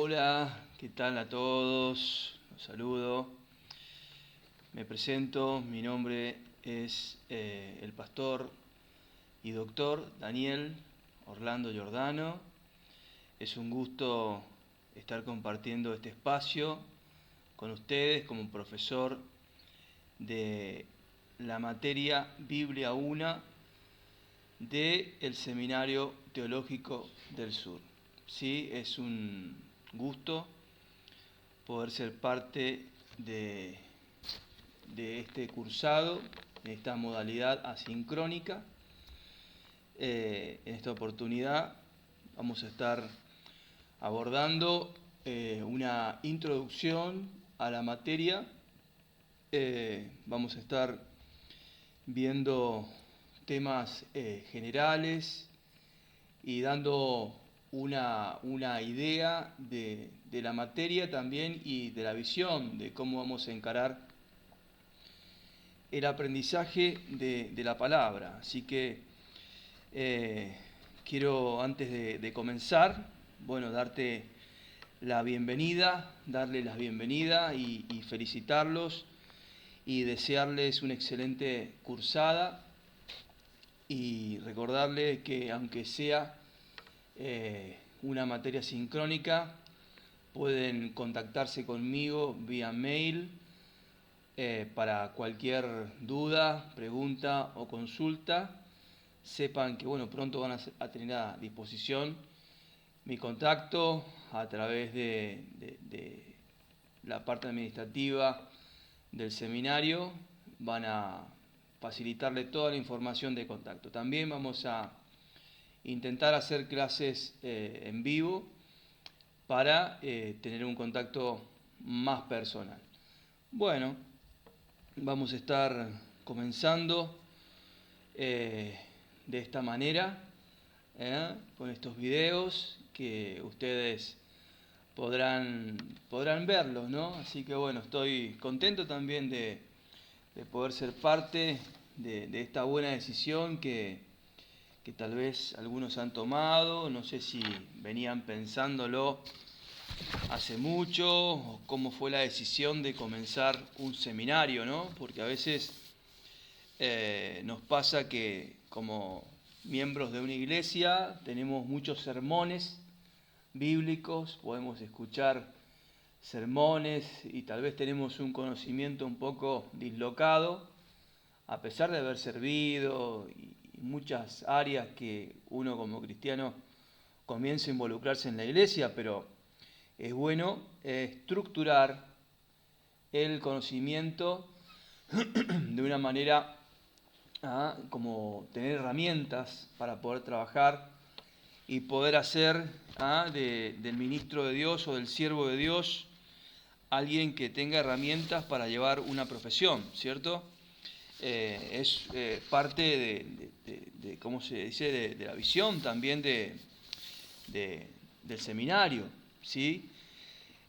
Hola, ¿qué tal a todos? Los saludo. Me presento, mi nombre es el pastor y doctor Daniel Orlando Giordano. Es un gusto estar compartiendo este espacio con ustedes como profesor de la materia Biblia 1 del Seminario Teológico del Sur. Sí, es un gusto poder ser parte de este cursado, en esta modalidad asincrónica. En esta oportunidad vamos a estar abordando una introducción a la materia. Vamos a estar viendo temas generales y dando una idea de la materia también y de la visión de cómo vamos a encarar el aprendizaje de la palabra. Así que quiero, antes de comenzar, darte la bienvenida, darles la bienvenida y felicitarlos y desearles una excelente cursada y recordarles que aunque sea una materia sincrónica, pueden contactarse conmigo vía mail para cualquier duda, pregunta o consulta. Sepan que pronto van a tener a disposición mi contacto a través de la parte administrativa del seminario. Van a facilitarle toda la información de contacto. También vamos a intentar hacer clases en vivo para tener un contacto más personal. Bueno, vamos a estar comenzando de esta manera, con estos videos que ustedes podrán verlos, ¿no? Así que estoy contento también de poder ser parte de esta buena decisión que tal vez algunos han tomado. No sé si venían pensándolo hace mucho o cómo fue la decisión de comenzar un seminario, ¿no? Porque a veces nos pasa que como miembros de una iglesia tenemos muchos sermones bíblicos, podemos escuchar sermones y tal vez tenemos un conocimiento un poco dislocado, a pesar de haber servido y muchas áreas que uno como cristiano comienza a involucrarse en la iglesia, pero es bueno estructurar el conocimiento de una manera como tener herramientas para poder trabajar y poder hacer del ministro de Dios o del siervo de Dios alguien que tenga herramientas para llevar una profesión, ¿cierto? Es parte de ¿cómo se dice?, de la visión también del seminario, ¿sí?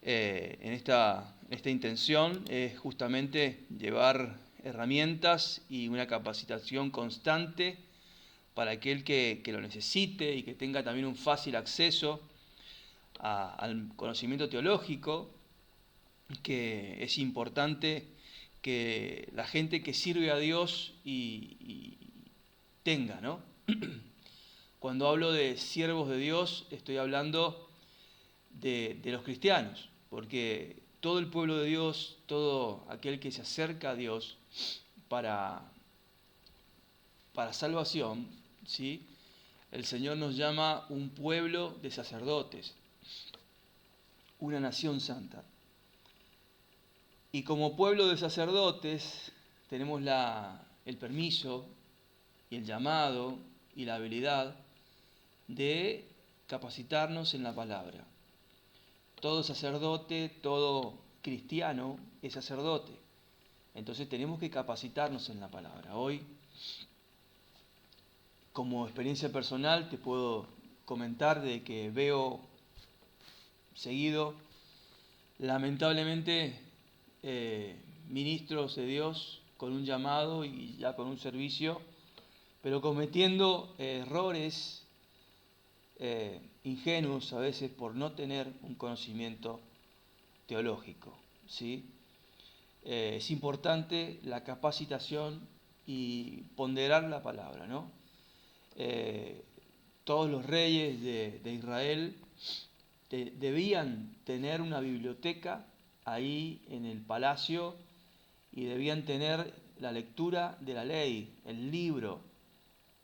En esta intención es justamente llevar herramientas y una capacitación constante para aquel que lo necesite y que tenga también un fácil acceso al conocimiento teológico, que es importante que la gente que sirve a Dios y tenga, ¿no? Cuando hablo de siervos de Dios, estoy hablando de los cristianos, porque todo el pueblo de Dios, todo aquel que se acerca a Dios para salvación, ¿sí? El Señor nos llama un pueblo de sacerdotes, una nación santa. Y como pueblo de sacerdotes tenemos el permiso y el llamado y la habilidad de capacitarnos en la palabra. Todo sacerdote, todo cristiano es sacerdote. Entonces tenemos que capacitarnos en la palabra. Hoy, como experiencia personal, te puedo comentar de que veo seguido, lamentablemente, ministros de Dios con un llamado y ya con un servicio, pero cometiendo errores ingenuos a veces por no tener un conocimiento teológico, ¿sí? Es importante la capacitación y ponderar la palabra, ¿no? Todos los reyes de Israel debían tener una biblioteca ahí en el palacio y debían tener la lectura de la ley, el libro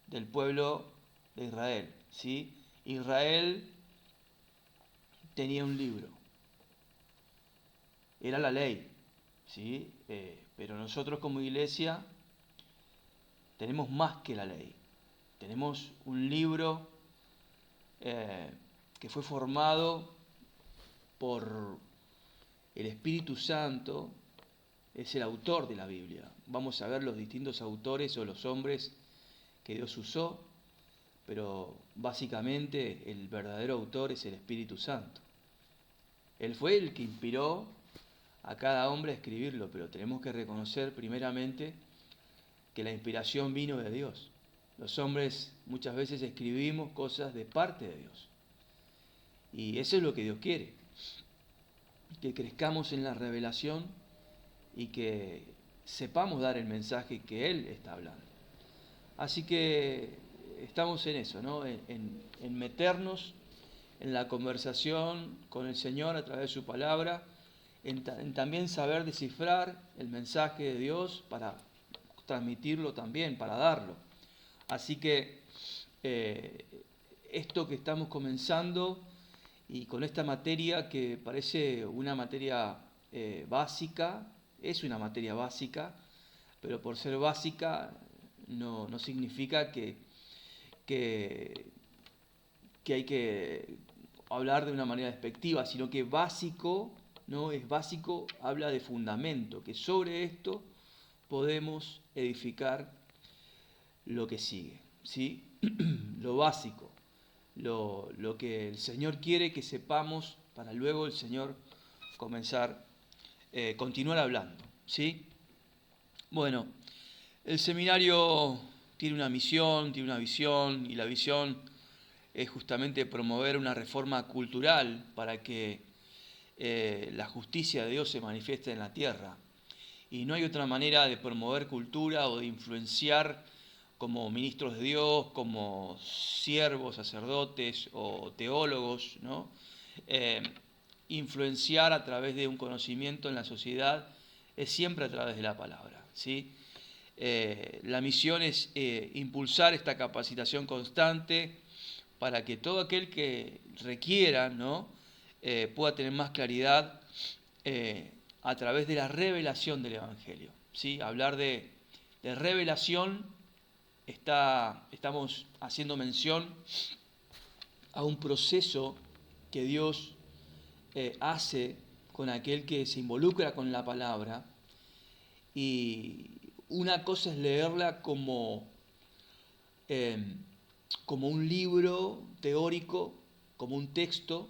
del pueblo de Israel, ¿sí? Israel tenía un libro, era la ley, ¿sí? Pero nosotros como iglesia tenemos más que la ley, tenemos un libro que fue formado por el Espíritu Santo, es el autor de la Biblia. Vamos a ver los distintos autores o los hombres que Dios usó, pero básicamente el verdadero autor es el Espíritu Santo. Él fue el que inspiró a cada hombre a escribirlo, pero tenemos que reconocer primeramente que la inspiración vino de Dios. Los hombres muchas veces escribimos cosas de parte de Dios. Y eso es lo que Dios quiere, que crezcamos en la revelación y que sepamos dar el mensaje que Él está hablando. Así que estamos en eso, ¿no? En meternos en la conversación con el Señor a través de su palabra, en también saber descifrar el mensaje de Dios para transmitirlo también, para darlo. Así que esto que estamos comenzando y con esta materia que parece una materia básica, es una materia básica, pero por ser básica no significa que hay que hablar de una manera despectiva, sino que básico, ¿no? Es básico, habla de fundamento, que sobre esto podemos edificar lo que sigue, ¿sí? Lo básico, lo que el Señor quiere que sepamos para luego el Señor continuar hablando, ¿sí? Bueno, el seminario tiene una misión, tiene una visión, y la visión es justamente promover una reforma cultural para que la justicia de Dios se manifieste en la tierra. Y no hay otra manera de promover cultura o de influenciar como ministros de Dios, como siervos, sacerdotes o teólogos, ¿no? Influenciar a través de un conocimiento en la sociedad es siempre a través de la palabra, ¿sí? La misión es impulsar esta capacitación constante para que todo aquel que requiera, ¿no? Pueda tener más claridad a través de la revelación del Evangelio, ¿sí? Hablar de revelación, estamos haciendo mención a un proceso que Dios hace con aquel que se involucra con la palabra, y una cosa es leerla como un libro teórico, como un texto,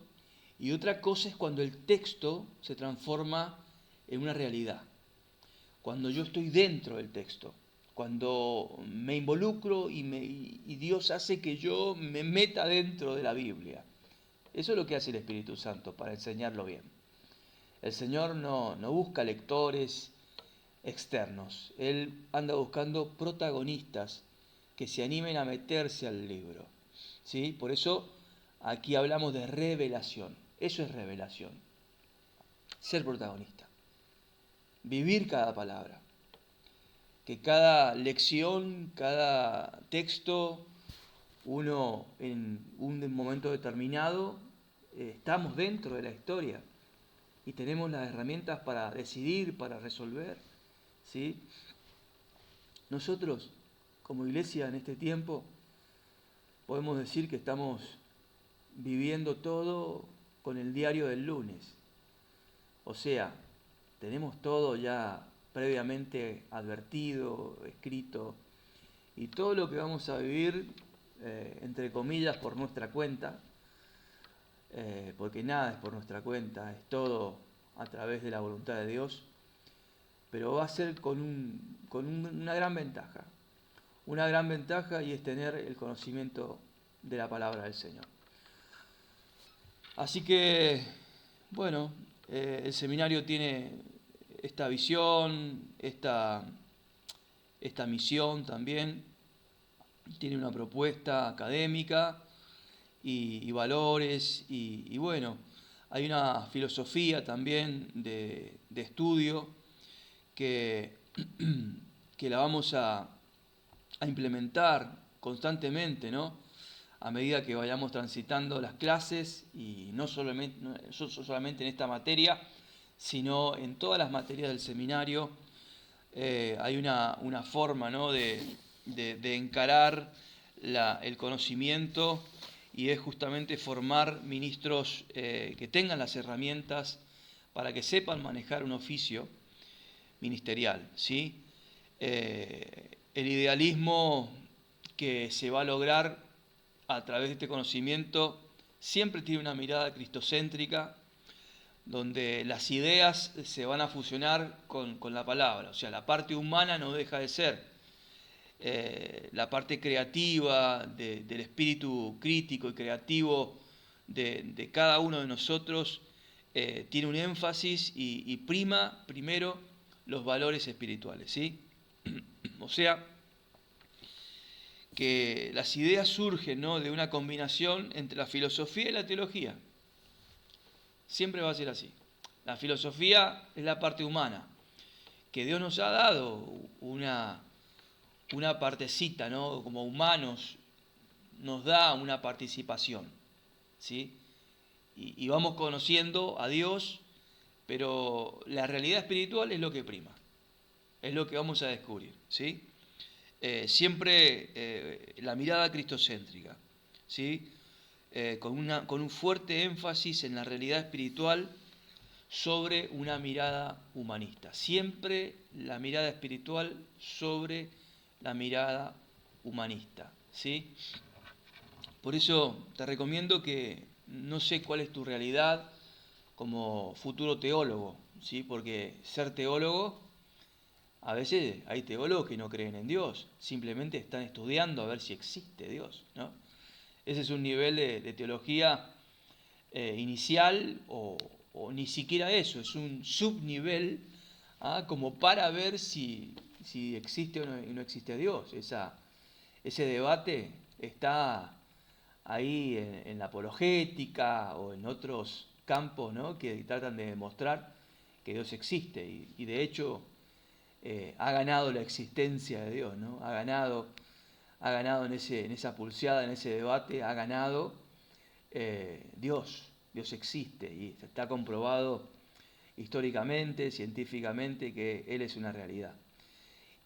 y otra cosa es cuando el texto se transforma en una realidad, cuando yo estoy dentro del texto, cuando me involucro y Dios hace que yo me meta dentro de la Biblia. Eso es lo que hace el Espíritu Santo para enseñarlo bien. El Señor no busca lectores externos, Él anda buscando protagonistas que se animen a meterse al libro, ¿sí? Por eso aquí hablamos de revelación. Eso es revelación, ser protagonista, vivir cada palabra, que cada lección, cada texto, uno en un momento determinado estamos dentro de la historia y tenemos las herramientas para decidir, para resolver, ¿sí? Nosotros, como iglesia en este tiempo, podemos decir que estamos viviendo todo con el diario del lunes. O sea, tenemos todo ya previamente advertido, escrito, y todo lo que vamos a vivir, entre comillas, por nuestra cuenta, porque nada es por nuestra cuenta, es todo a través de la voluntad de Dios, pero va a ser con una gran ventaja, y es tener el conocimiento de la palabra del Señor. Así que, bueno, el seminario tiene esta visión, esta misión también, tiene una propuesta académica y valores, y bueno, hay una filosofía también de estudio que, que la vamos a implementar constantemente, ¿no? A medida que vayamos transitando las clases, y no solamente en esta materia, sino en todas las materias del seminario. Hay una forma, ¿no?, de encarar el conocimiento, y es justamente formar ministros que tengan las herramientas para que sepan manejar un oficio ministerial, ¿sí? El idealismo que se va a lograr a través de este conocimiento siempre tiene una mirada cristocéntrica, donde las ideas se van a fusionar con la palabra. O sea, la parte humana no deja de ser. La parte creativa del espíritu crítico y creativo de cada uno de nosotros tiene un énfasis y prima primero los valores espirituales, ¿sí? O sea, que las ideas surgen, ¿no?, de una combinación entre la filosofía y la teología. Siempre va a ser así. La filosofía es la parte humana, que Dios nos ha dado una partecita, ¿no? Como humanos nos da una participación, ¿sí? Y vamos conociendo a Dios, pero la realidad espiritual es lo que prima, es lo que vamos a descubrir, ¿sí? Siempre la mirada cristocéntrica, ¿sí? Con un fuerte énfasis en la realidad espiritual sobre una mirada humanista. Siempre la mirada espiritual sobre la mirada humanista, ¿sí? Por eso te recomiendo que, no sé cuál es tu realidad como futuro teólogo, ¿sí? Porque ser teólogo, a veces hay teólogos que no creen en Dios, simplemente están estudiando a ver si existe Dios, ¿no? Ese es un nivel de teología inicial, o ni siquiera eso, es un subnivel, como para ver si existe o no existe Dios. Ese debate está ahí en la apologética o en otros campos, ¿no?, que tratan de demostrar que Dios existe, y de hecho ha ganado la existencia de Dios, ¿no? Ha ganado en esa pulseada, en ese debate, ha ganado Dios. Dios existe y está comprobado históricamente, científicamente, que Él es una realidad.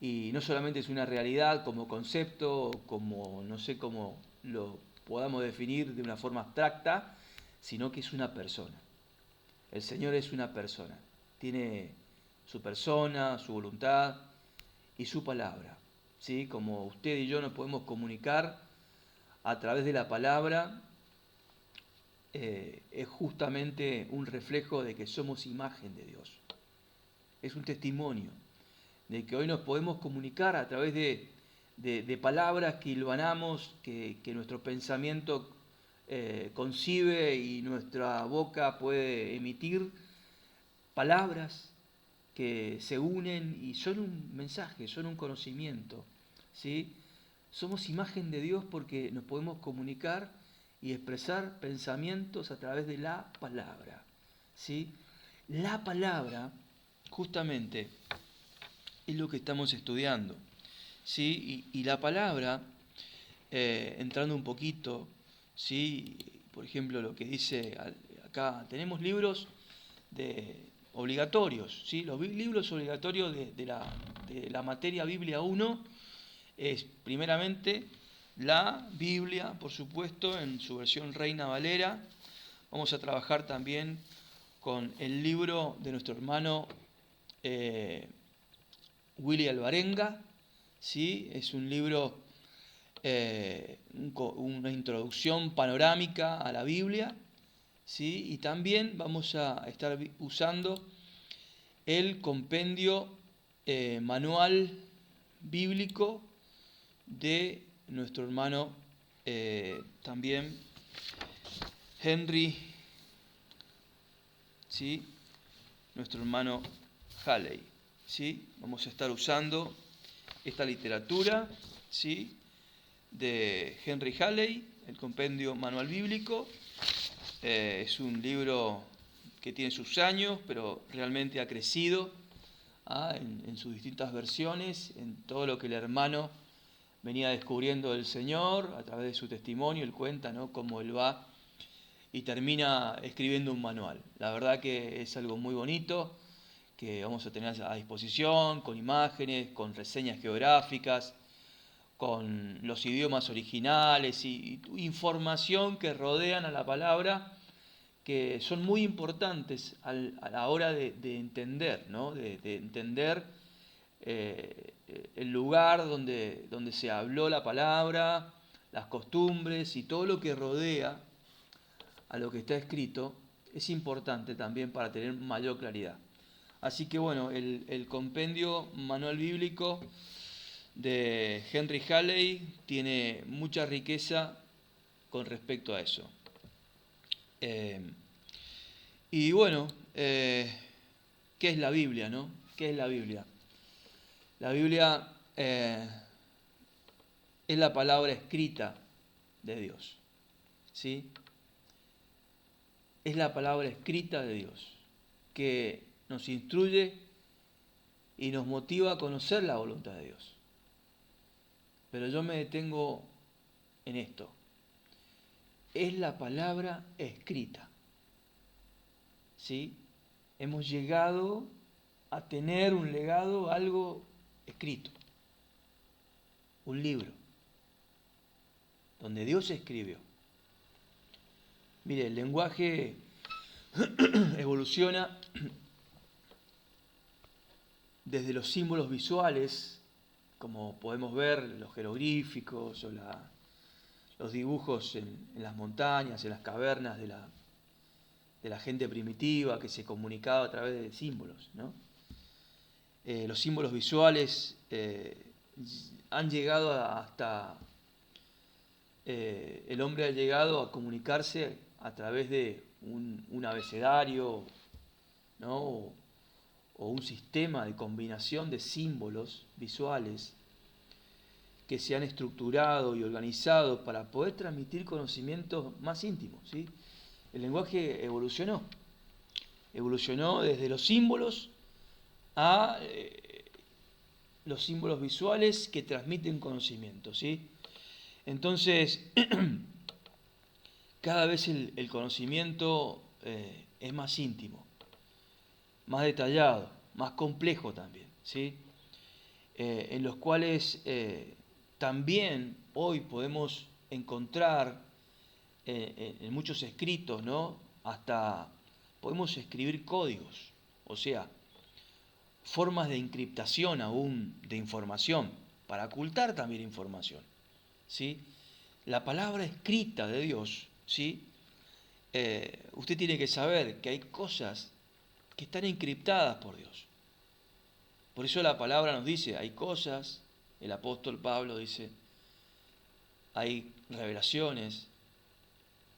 Y no solamente es una realidad como concepto, como no sé cómo lo podamos definir de una forma abstracta, sino que es una persona. El Señor es una persona. Tiene su persona, su voluntad y su palabra, ¿sí? Como usted y yo nos podemos comunicar a través de la palabra, es justamente un reflejo de que somos imagen de Dios. Es un testimonio de que hoy nos podemos comunicar a través de palabras que hilvanamos, que nuestro pensamiento concibe, y nuestra boca puede emitir palabras que se unen y son un mensaje, son un conocimiento, ¿sí? Somos imagen de Dios porque nos podemos comunicar y expresar pensamientos a través de la palabra, ¿sí? La palabra, justamente, es lo que estamos estudiando, ¿sí? Y la palabra, entrando un poquito, ¿sí? Por ejemplo, lo que dice acá, tenemos libros obligatorios, ¿sí? Los libros obligatorios de la materia Biblia 1 es, primeramente, la Biblia, por supuesto, en su versión Reina Valera. Vamos a trabajar también con el libro de nuestro hermano Willy Alvarenga, ¿sí? Es un libro, una introducción panorámica a la Biblia, ¿sí? Y también vamos a estar usando el compendio manual bíblico de nuestro hermano también Henry ¿sí? Nuestro hermano Halley, ¿sí? Vamos a estar usando esta literatura, ¿sí? De Henry Halley, el compendio Manual Bíblico. Es un libro que tiene sus años, pero realmente ha crecido en sus distintas versiones, en todo lo que el hermano venía descubriendo del Señor a través de su testimonio. Él cuenta, ¿no?, cómo él va y termina escribiendo un manual. La verdad que es algo muy bonito, que vamos a tener a disposición, con imágenes, con reseñas geográficas, con los idiomas originales y información que rodean a la palabra, que son muy importantes a la hora de entender, ¿no? de entender el lugar donde se habló la palabra, las costumbres y todo lo que rodea a lo que está escrito, es importante también para tener mayor claridad. Así que bueno, el compendio Manual Bíblico de Henry Halley tiene mucha riqueza con respecto a eso. Y bueno, ¿qué es la Biblia, no? ¿Qué es la Biblia? La Biblia es la palabra escrita de Dios, ¿sí? Es la palabra escrita de Dios que nos instruye y nos motiva a conocer la voluntad de Dios. Pero yo me detengo en esto. Es la palabra escrita, ¿sí? Hemos llegado a tener un legado, algo escrito, un libro, donde Dios escribió. Mire, el lenguaje evoluciona desde los símbolos visuales, como podemos ver los jeroglíficos o los dibujos en las montañas, en las cavernas de la gente primitiva que se comunicaba a través de símbolos, ¿no? Los símbolos visuales han llegado hasta... el hombre ha llegado a comunicarse a través de un abecedario, ¿no?, o un sistema de combinación de símbolos visuales que se han estructurado y organizado para poder transmitir conocimientos más íntimos, ¿sí? El lenguaje evolucionó desde los símbolos a los símbolos visuales que transmiten conocimiento, ¿sí? Entonces, cada vez el conocimiento es más íntimo, más detallado, más complejo también, ¿sí? En los cuales también hoy podemos encontrar en muchos escritos, ¿no?, hasta podemos escribir códigos, o sea, formas de encriptación aún de información, para ocultar también información, ¿sí? La palabra escrita de Dios, ¿sí? Usted tiene que saber que hay cosas que están encriptadas por Dios. Por eso la palabra nos dice, hay cosas, el apóstol Pablo dice, hay revelaciones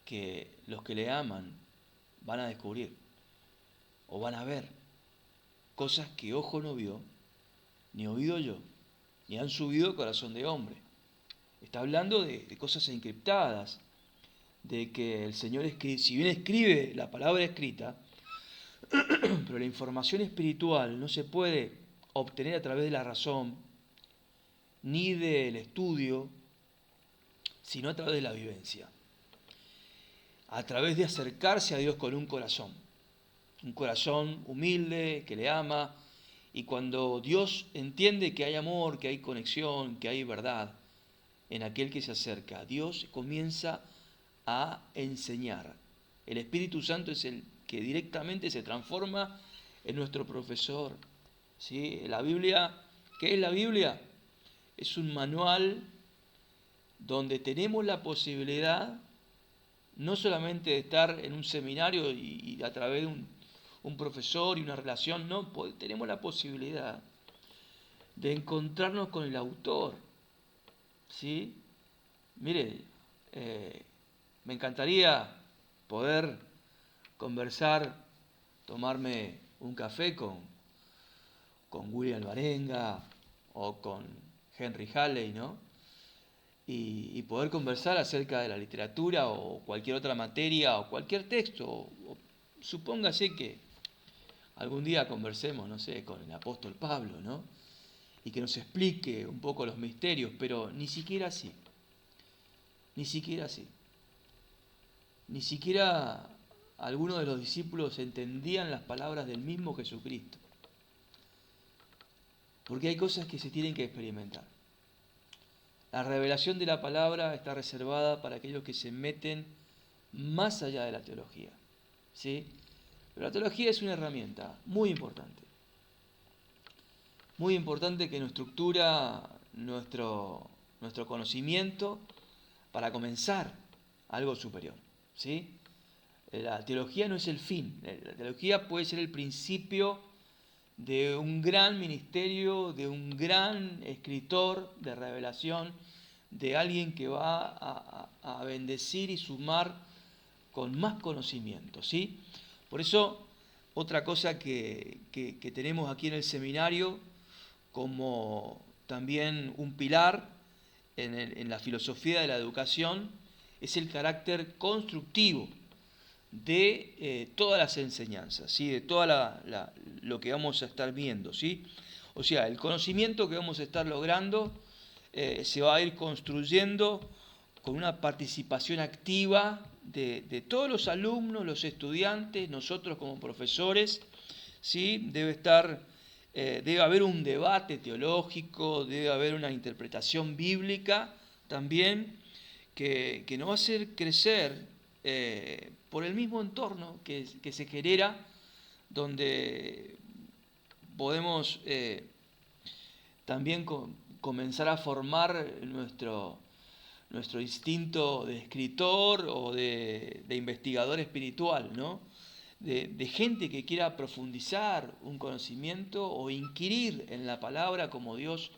que los que le aman van a descubrir o van a ver, cosas que ojo no vio, ni oído yo, ni han subido al corazón de hombre. Está hablando de cosas encriptadas, de que el Señor escribe, si bien escribe la palabra escrita, pero la información espiritual no se puede obtener a través de la razón, ni del estudio, sino a través de la vivencia. A través de acercarse a Dios con un corazón humilde, que le ama, y cuando Dios entiende que hay amor, que hay conexión, que hay verdad en aquel que se acerca, Dios comienza a enseñar. El Espíritu Santo es el que directamente se transforma en nuestro profesor, ¿sí? La Biblia, ¿qué es la Biblia? Es un manual donde tenemos la posibilidad no solamente de estar en un seminario y a través de un profesor y una relación, no, tenemos la posibilidad de encontrarnos con el autor, ¿sí? Mire, me encantaría poder conversar tomarme un café con William Barenga o con Henry Halley, ¿no? Y poder conversar acerca de la literatura o cualquier otra materia o cualquier texto. Supóngase que algún día conversemos, no sé, con el apóstol Pablo, ¿no? Y que nos explique un poco los misterios, pero ni siquiera así. Ni siquiera así. Ni siquiera algunos de los discípulos entendían las palabras del mismo Jesucristo. Porque hay cosas que se tienen que experimentar. La revelación de la palabra está reservada para aquellos que se meten más allá de la teología, ¿sí? Pero la teología es una herramienta muy importante que nos estructura nuestro conocimiento para comenzar algo superior, ¿sí? La teología no es el fin, la teología puede ser el principio de un gran ministerio, de un gran escritor de revelación, de alguien que va a bendecir y sumar con más conocimiento, ¿sí? Por eso, otra cosa que tenemos aquí en el seminario, como también un pilar en la filosofía de la educación, es el carácter constructivo de todas las enseñanzas, ¿sí? De toda lo que vamos a estar viendo, ¿sí? O sea, el conocimiento que vamos a estar logrando se va a ir construyendo con una participación activa de todos los alumnos, los estudiantes, nosotros como profesores, ¿sí? Debe haber un debate teológico, debe haber una interpretación bíblica también que nos va a hacer crecer por el mismo entorno que se genera, donde podemos también comenzar a formar nuestro instinto de escritor o de investigador espiritual, ¿no? De gente que quiera profundizar un conocimiento o inquirir en la palabra como Dios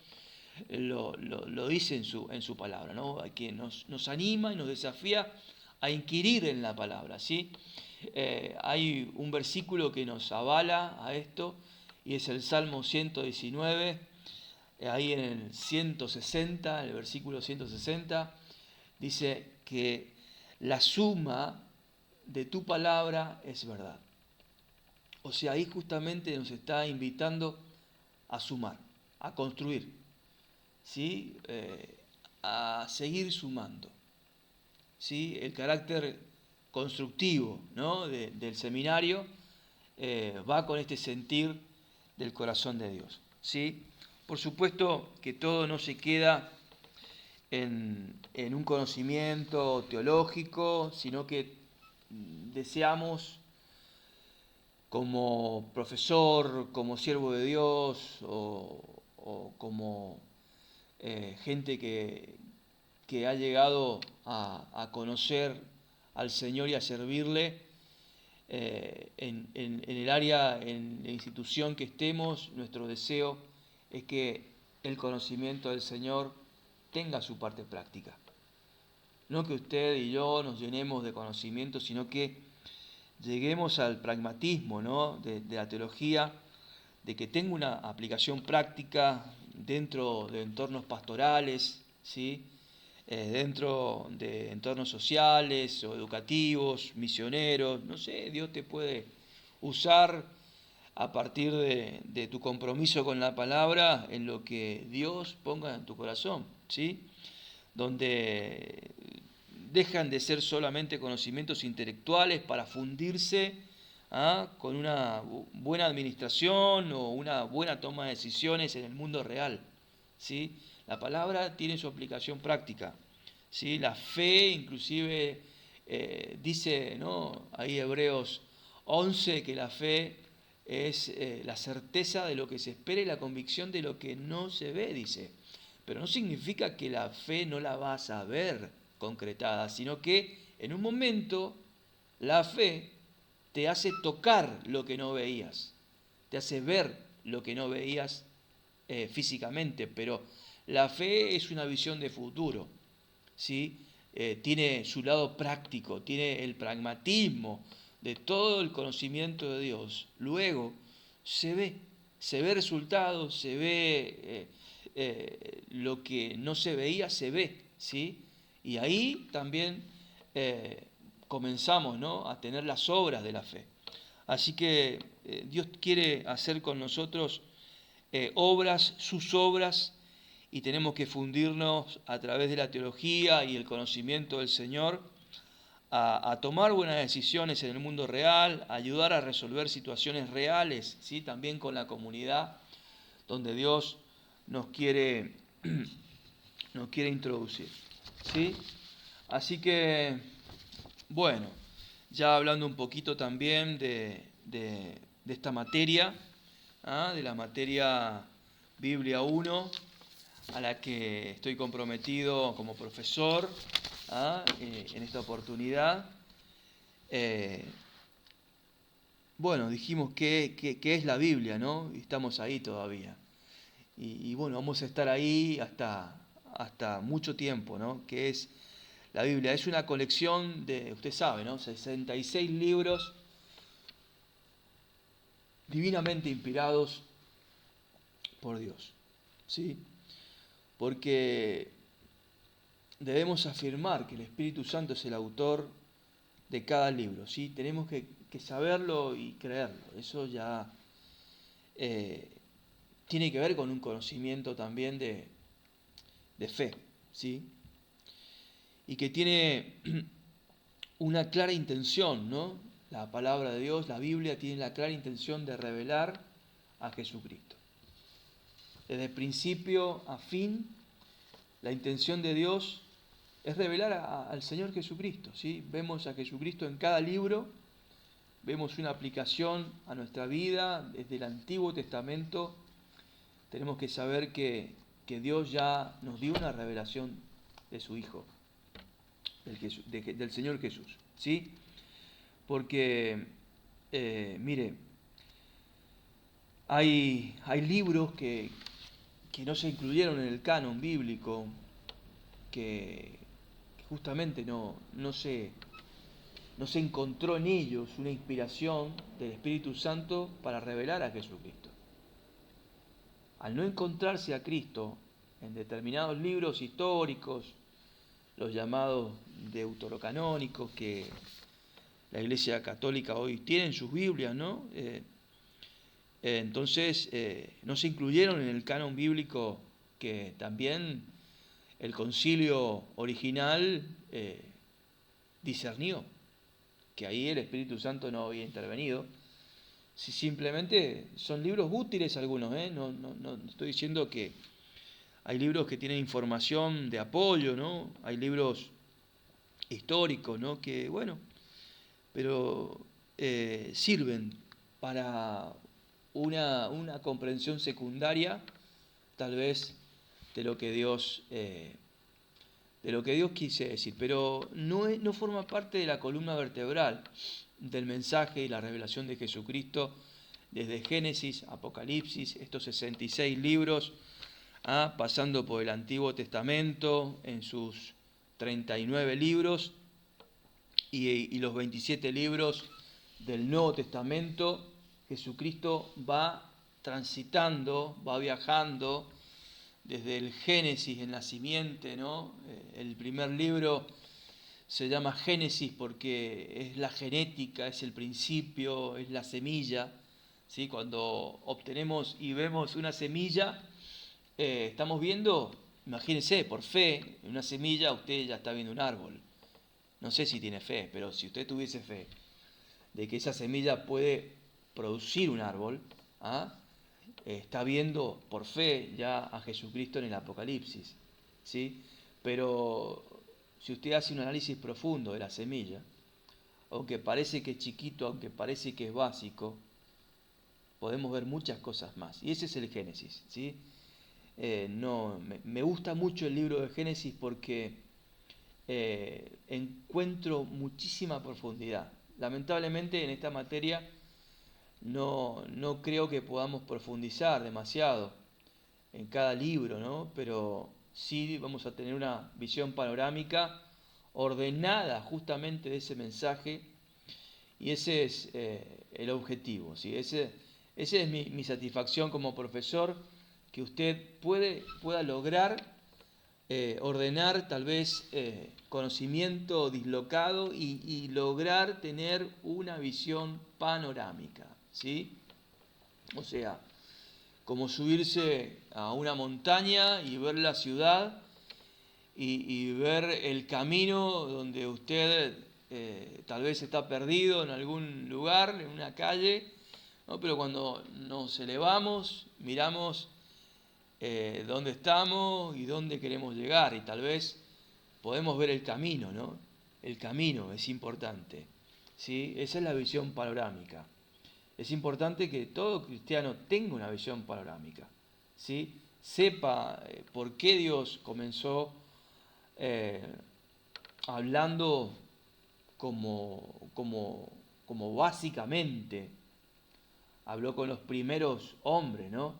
lo dice en su palabra, ¿no? Que nos anima y nos desafía a inquirir en la palabra, ¿sí? Hay un versículo que nos avala a esto y es el Salmo 119, ahí en el 160, el versículo 160, dice que la suma de tu palabra es verdad. O sea, ahí justamente nos está invitando a sumar, a construir, ¿sí? A seguir sumando, ¿sí? El carácter constructivo, ¿no? del seminario va con este sentir del corazón de Dios, ¿sí? Por supuesto que todo no se queda en un conocimiento teológico, sino que deseamos como profesor, como siervo de Dios o como gente que ha llegado a conocer al Señor y a servirle en el área, en la institución que estemos. Nuestro deseo es que el conocimiento del Señor tenga su parte práctica. No que usted y yo nos llenemos de conocimiento, sino que lleguemos al pragmatismo, ¿no? de la teología, de que tenga una aplicación práctica dentro de entornos pastorales, ¿sí? Dentro de entornos sociales o educativos, misioneros, no sé, Dios te puede usar a partir de tu compromiso con la palabra en lo que Dios ponga en tu corazón, ¿sí? Donde dejan de ser solamente conocimientos intelectuales para fundirse con una buena administración o una buena toma de decisiones en el mundo real, ¿sí? La palabra tiene su aplicación práctica, ¿sí? La fe inclusive dice, ¿no? Ahí Hebreos 11 que la fe es la certeza de lo que se espera y la convicción de lo que no se ve, dice. Pero no significa que la fe no la vas a ver concretada, sino que en un momento la fe te hace tocar lo que no veías, te hace ver lo que no veías físicamente, pero la fe es una visión de futuro, ¿sí? Tiene su lado práctico, tiene el pragmatismo de todo el conocimiento de Dios, luego se ve resultados, se ve lo que no se veía, se ve, ¿sí? Y ahí también comenzamos, ¿no?, a tener las obras de la fe. Así que Dios quiere hacer con nosotros obras, sus obras, y tenemos que fundirnos a través de la teología y el conocimiento del Señor a tomar buenas decisiones en el mundo real, a ayudar a resolver situaciones reales, ¿sí?, también con la comunidad donde Dios nos quiere introducir, ¿sí? Así que, bueno, ya hablando un poquito también de esta materia, de la materia Biblia 1, a la que estoy comprometido como profesor en esta oportunidad. Bueno, dijimos qué es la Biblia, ¿no? Y estamos ahí todavía. Y bueno, vamos a estar ahí hasta mucho tiempo, ¿no? ¿Qué es la Biblia? Es una colección de, usted sabe, ¿no?, 66 libros divinamente inspirados por Dios, ¿sí? Porque debemos afirmar que el Espíritu Santo es el autor de cada libro, ¿sí? Tenemos que saberlo y creerlo. Eso ya tiene que ver con un conocimiento también de fe, ¿sí? Y que tiene una clara intención, ¿no? La palabra de Dios, la Biblia, tiene la clara intención de revelar a Jesucristo. Desde principio a fin, la intención de Dios es revelar al Señor Jesucristo, ¿sí? Vemos a Jesucristo en cada libro, vemos una aplicación a nuestra vida desde el Antiguo Testamento. Tenemos que saber que Dios ya nos dio una revelación de su Hijo, del Señor Jesús, ¿sí? Porque, mire, hay libros que no se incluyeron en el canon bíblico, que justamente no se encontró en ellos una inspiración del Espíritu Santo para revelar a Jesucristo. Al no encontrarse a Cristo en determinados libros históricos, los llamados deuterocanónicos, que la Iglesia Católica hoy tiene en sus Biblias, ¿no? Entonces, no se incluyeron en el canon bíblico que también el concilio original discernió, que ahí el Espíritu Santo no había intervenido. Si simplemente son libros útiles algunos, no estoy diciendo que hay libros que tienen información de apoyo, ¿no? Hay libros históricos, ¿no?, que, bueno, pero sirven para una comprensión secundaria, tal vez, de lo que Dios quise decir, pero no forma parte de la columna vertebral del mensaje y la revelación de Jesucristo desde Génesis, Apocalipsis, estos 66 libros, pasando por el Antiguo Testamento en sus 39 libros y los 27 libros del Nuevo Testamento. Jesucristo va transitando, va viajando desde el Génesis, el nacimiento, ¿no? El primer libro se llama Génesis porque es la genética, es el principio, es la semilla, ¿sí? Cuando obtenemos y vemos una semilla, estamos viendo, imagínense, por fe, en una semilla usted ya está viendo un árbol. No sé si tiene fe, pero si usted tuviese fe de que esa semilla puede producir un árbol, está viendo por fe ya a Jesucristo en el Apocalipsis, ¿sí? Pero si usted hace un análisis profundo de la semilla, aunque parece que es chiquito, aunque parece que es básico, podemos ver muchas cosas más. Y ese es el Génesis, ¿sí? Me gusta mucho el libro de Génesis porque encuentro muchísima profundidad. Lamentablemente en esta materia no creo que podamos profundizar demasiado en cada libro, ¿no? Pero sí vamos a tener una visión panorámica ordenada justamente de ese mensaje Y ese es el objetivo, ¿sí? Esa es mi satisfacción como profesor, que usted pueda lograr ordenar tal vez conocimiento dislocado y lograr tener una visión panorámica, ¿sí? O sea, como subirse a una montaña y ver la ciudad y ver el camino donde usted tal vez está perdido en algún lugar, en una calle, ¿no? Pero cuando nos elevamos, miramos dónde estamos y dónde queremos llegar, y tal vez podemos ver el camino, ¿no? El camino es importante, ¿sí? Esa es la visión panorámica. Es importante que todo cristiano tenga una visión panorámica, ¿sí? Sepa por qué Dios comenzó hablando como básicamente habló con los primeros hombres, ¿no?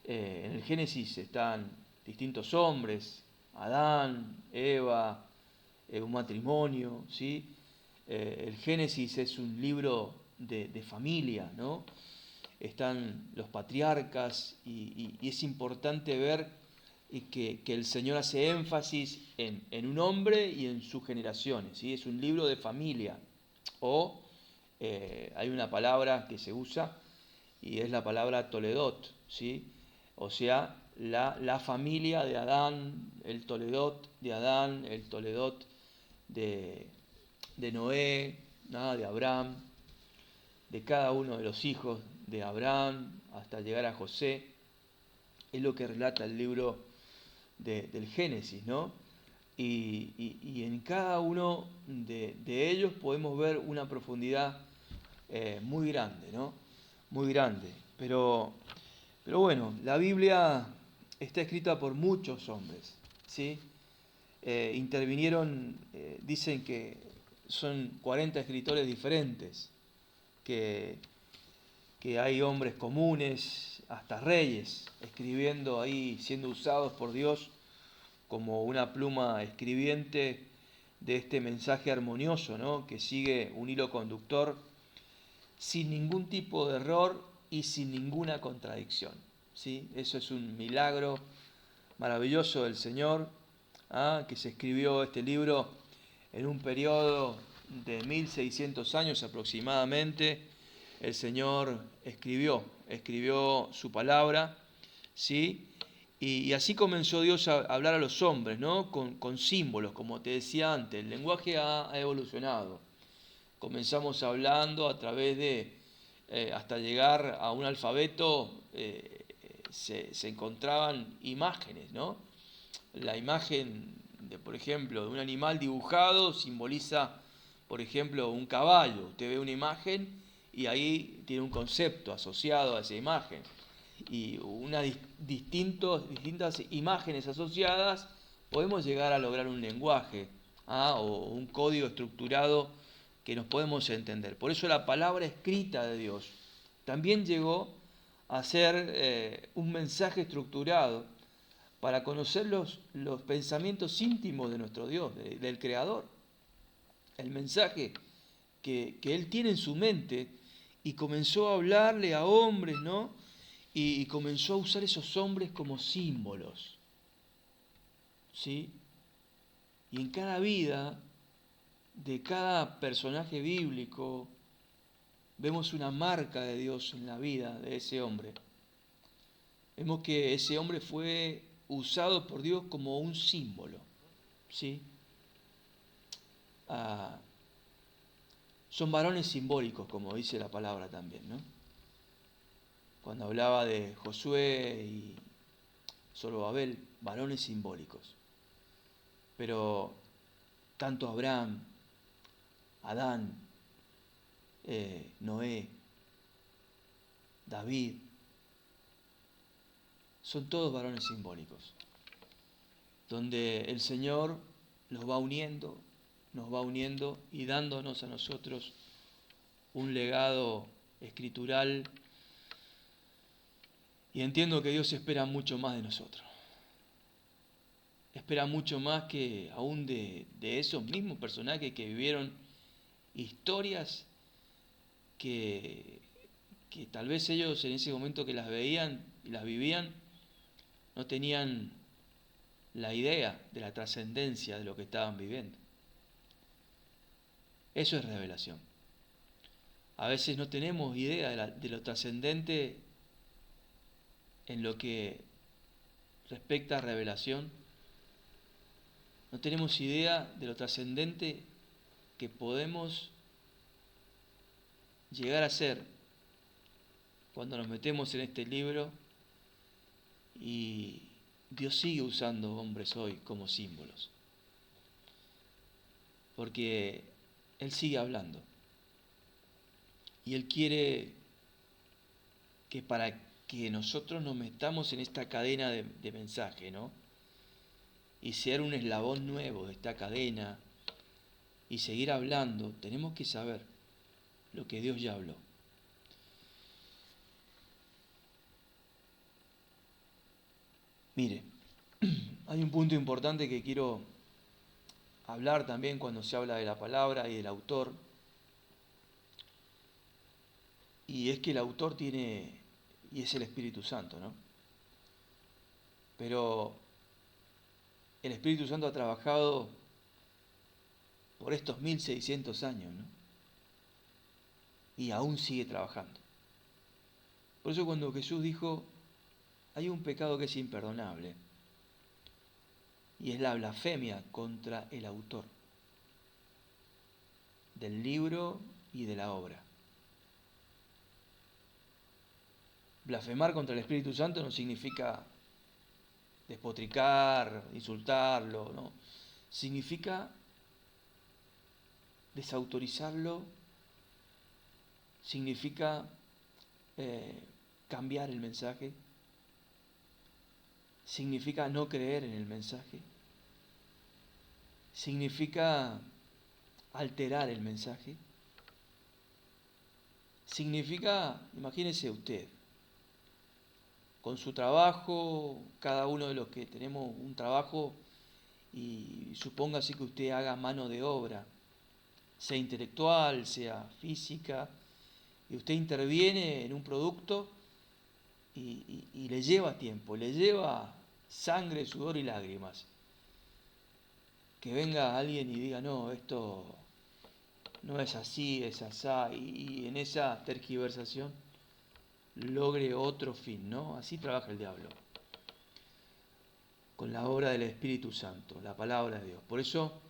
En el Génesis están distintos hombres, Adán, Eva, un matrimonio, ¿sí? El Génesis es un libro de familia, ¿no? Están los patriarcas y es importante ver que el Señor hace énfasis en un hombre y en sus generaciones, ¿sí? Es un libro de familia. O hay una palabra que se usa y es la palabra Toledot, ¿sí? O sea, la familia de Adán, el Toledot de Adán, el Toledot de Noé, ¿no? De Abraham, de cada uno de los hijos de Abraham hasta llegar a José. Es lo que relata el libro del Génesis, ¿no? Y en cada uno de ellos podemos ver una profundidad muy grande, ¿no? Muy grande. Pero bueno, la Biblia está escrita por muchos hombres, ¿sí? Intervinieron, dicen que son 40 escritores diferentes, que hay hombres comunes, hasta reyes, escribiendo ahí, siendo usados por Dios como una pluma escribiente de este mensaje armonioso, ¿no? Que sigue un hilo conductor sin ningún tipo de error y sin ninguna contradicción, ¿sí? Eso es un milagro maravilloso del Señor, que se escribió este libro en un periodo de 1600 años aproximadamente. El Señor escribió su palabra, ¿sí? Y así comenzó Dios a hablar a los hombres, ¿no? Con símbolos, como te decía antes. El lenguaje ha evolucionado. Comenzamos hablando a través de, hasta llegar a un alfabeto, se encontraban imágenes, ¿no? La imagen, por ejemplo, de un animal dibujado simboliza, por ejemplo, un caballo. Usted ve una imagen y ahí tiene un concepto asociado a esa imagen. Y distintas imágenes asociadas, podemos llegar a lograr un lenguaje o un código estructurado que nos podemos entender. Por eso la palabra escrita de Dios también llegó a ser un mensaje estructurado para conocer los pensamientos íntimos de nuestro Dios, del Creador. El mensaje que Él tiene en su mente, y comenzó a hablarle a hombres, ¿no? Y comenzó a usar esos hombres como símbolos, ¿sí? Y en cada vida de cada personaje bíblico vemos una marca de Dios en la vida de ese hombre. Vemos que ese hombre fue usado por Dios como un símbolo, ¿sí? Son varones simbólicos, como dice la palabra también, ¿no? Cuando hablaba de Josué y Zorobabel, varones simbólicos. Pero tanto Abraham, Adán, Noé, David, son todos varones simbólicos, donde el Señor los va uniendo, nos va uniendo y dándonos a nosotros un legado escritural. Y entiendo que Dios espera mucho más de nosotros. Espera mucho más que aún de esos mismos personajes que vivieron historias que, que tal vez ellos en ese momento que las veían y las vivían, no tenían la idea de la trascendencia de lo que estaban viviendo. Eso es revelación. A veces no tenemos idea de lo trascendente en lo que respecta a revelación. No tenemos idea de lo trascendente que podemos llegar a ser cuando nos metemos en este libro y Dios sigue usando hombres hoy como símbolos. Porque Él sigue hablando. Y Él quiere que para que nosotros nos metamos en esta cadena de mensaje, ¿no? Y ser un eslabón nuevo de esta cadena y seguir hablando, tenemos que saber lo que Dios ya habló. Mire, hay un punto importante que quiero hablar también cuando se habla de la palabra y del autor, y es que el autor tiene, y es el Espíritu Santo, ¿no? Pero el Espíritu Santo ha trabajado por estos 1600 años, ¿no? Y aún sigue trabajando. Por eso cuando Jesús dijo, hay un pecado que es imperdonable, y es la blasfemia contra el autor del libro y de la obra. Blasfemar contra el Espíritu Santo no significa despotricar, insultarlo, no. Significa desautorizarlo, significa cambiar el mensaje, significa no creer en el mensaje, significa alterar el mensaje, significa, imagínese usted, con su trabajo, cada uno de los que tenemos un trabajo, y supóngase que usted haga mano de obra, sea intelectual, sea física, y usted interviene en un producto y le lleva tiempo, le lleva sangre, sudor y lágrimas. Que venga alguien y diga, no, esto no es así, es asá, y en esa tergiversación logre otro fin, ¿no? Así trabaja el diablo, con la obra del Espíritu Santo, la palabra de Dios. Por eso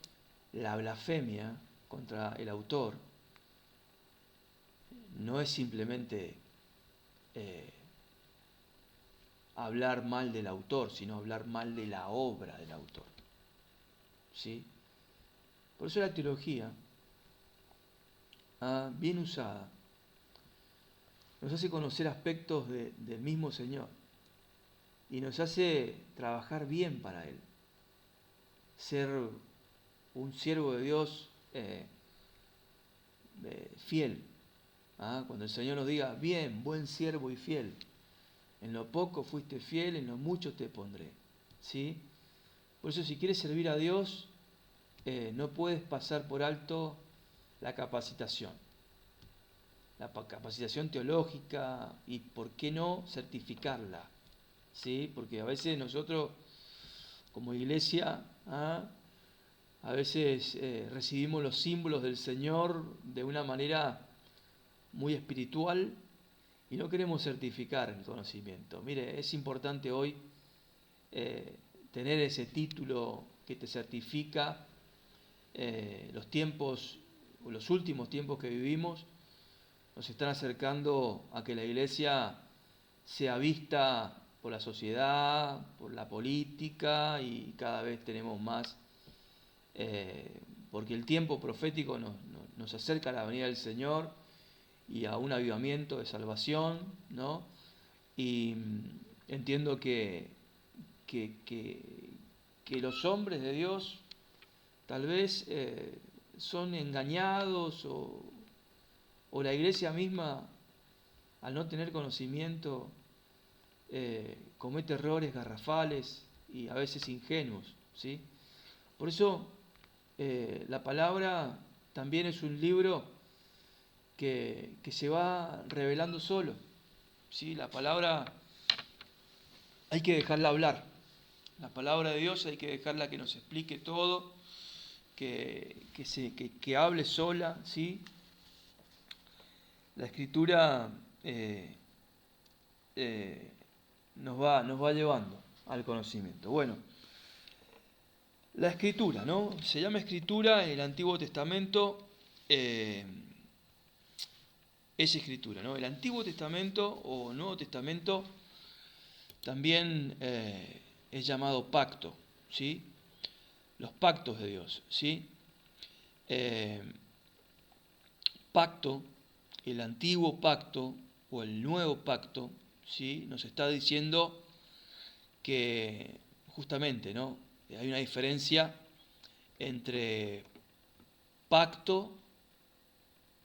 la blasfemia contra el autor no es simplemente hablar mal del autor, sino hablar mal de la obra del autor. ¿Sí? Por eso la teología, bien usada, nos hace conocer aspectos del mismo Señor y nos hace trabajar bien para Él, ser un siervo de Dios fiel. Cuando el Señor nos diga, bien, buen siervo y fiel, en lo poco fuiste fiel, en lo mucho te pondré. ¿Sí? Por eso si quieres servir a Dios, no puedes pasar por alto la capacitación teológica y, ¿por qué no, certificarla? ¿Sí? Porque a veces nosotros, como iglesia, a veces recibimos los símbolos del Señor de una manera muy espiritual y no queremos certificar el conocimiento. Mire, es importante hoy tener ese título que te certifica. Los últimos tiempos que vivimos nos están acercando a que la iglesia sea vista por la sociedad, por la política, y cada vez tenemos más, porque el tiempo profético nos acerca a la venida del Señor y a un avivamiento de salvación, ¿no? Y entiendo que los hombres de Dios tal vez son engañados o la iglesia misma, al no tener conocimiento, comete errores garrafales y a veces ingenuos, ¿sí? Por eso la palabra también es un libro que se va revelando solo. ¿Sí? La palabra hay que dejarla hablar. La palabra de Dios hay que dejarla que nos explique todo, que hable sola, ¿sí? La Escritura nos va llevando al conocimiento. Bueno, la Escritura, ¿no? Se llama Escritura en el Antiguo Testamento, es Escritura, ¿no? El Antiguo Testamento o Nuevo Testamento también es llamado pacto, ¿sí? Los pactos de Dios, ¿sí? Eh, Pacto, el antiguo pacto o el nuevo pacto, ¿sí? Nos está diciendo que justamente, ¿no? Hay una diferencia entre pacto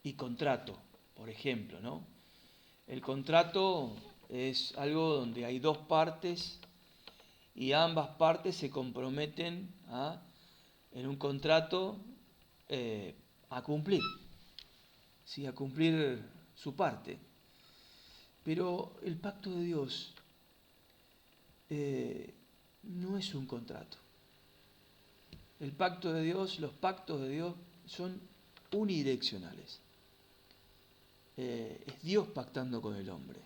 y contrato, por ejemplo, ¿no? El contrato es algo donde hay dos partes y ambas partes se comprometen en un contrato a cumplir, ¿sí? A cumplir su parte. Pero el pacto de Dios no es un contrato. El pacto de Dios, los pactos de Dios son unidireccionales. Es Dios pactando con el hombre,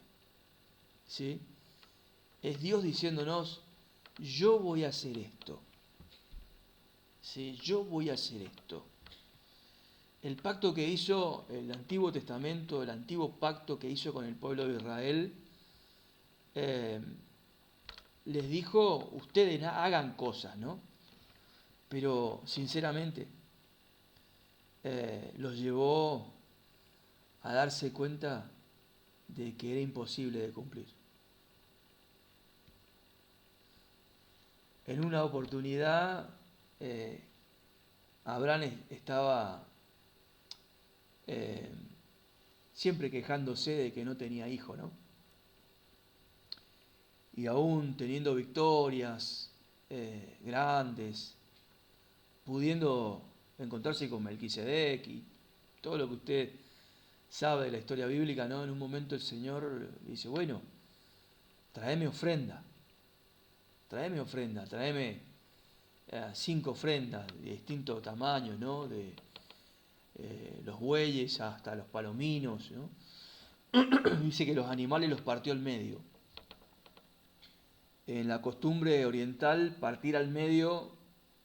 ¿sí? Es Dios diciéndonos, yo voy a hacer esto, ¿sí? Yo voy a hacer esto. El pacto que hizo el Antiguo Testamento, el antiguo pacto que hizo con el pueblo de Israel, les dijo, ustedes hagan cosas, ¿no? Pero sinceramente los llevó a darse cuenta de que era imposible de cumplir. En una oportunidad, Abraham estaba siempre quejándose de que no tenía hijo, ¿no? Y aún teniendo victorias grandes, pudiendo encontrarse con Melquisedec y todo lo que usted sabe de la historia bíblica, ¿no? En un momento el Señor dice, bueno, tráeme ofrenda, tráeme 5 ofrendas de distintos tamaños, ¿no? De los bueyes hasta los palominos, ¿no? Dice que los animales los partió al medio. En la costumbre oriental, partir al medio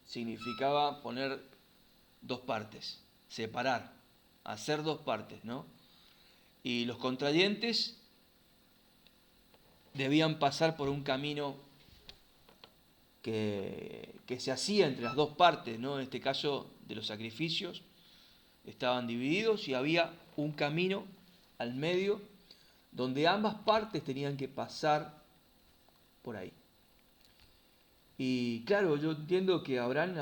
significaba poner dos partes, separar, hacer dos partes, ¿no? Y los contrayentes debían pasar por un camino que se hacía entre las dos partes, ¿no? En este caso de los sacrificios, estaban divididos y había un camino al medio donde ambas partes tenían que pasar por ahí. Y claro, yo entiendo que Abraham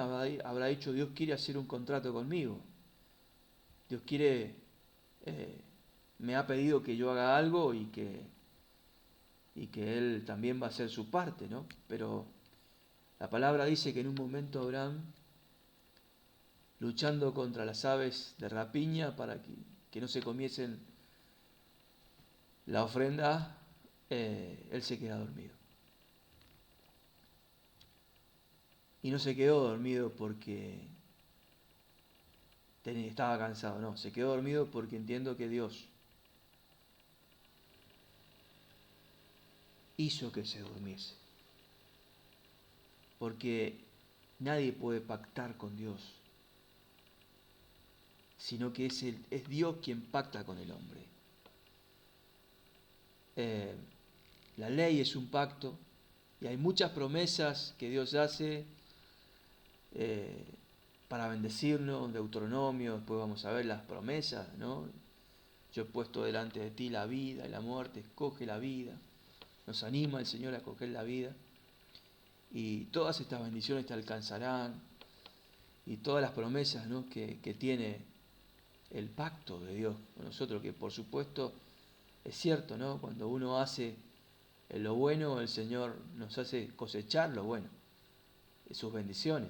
habrá dicho, Dios quiere hacer un contrato conmigo. Dios quiere, me ha pedido que yo haga algo y que Él también va a hacer su parte, ¿no? Pero la palabra dice que en un momento Abraham, luchando contra las aves de rapiña para que no se comiesen la ofrenda, él se queda dormido. Y no se quedó dormido porque estaba cansado, no, se quedó dormido porque entiendo que Dios hizo que se durmiese. Porque nadie puede pactar con Dios, sino que es Dios quien pacta con el hombre. La ley es un pacto y hay muchas promesas que Dios hace para bendecirnos, Deuteronomio, después vamos a ver las promesas, ¿no? Yo he puesto delante de ti la vida y la muerte, escoge la vida. Nos anima el Señor a escoger la vida. Y todas estas bendiciones te alcanzarán. Y todas las promesas, ¿no? que tiene el pacto de Dios con nosotros, que por supuesto es cierto, ¿no? Cuando uno hace lo bueno, el Señor nos hace cosechar lo bueno, sus bendiciones.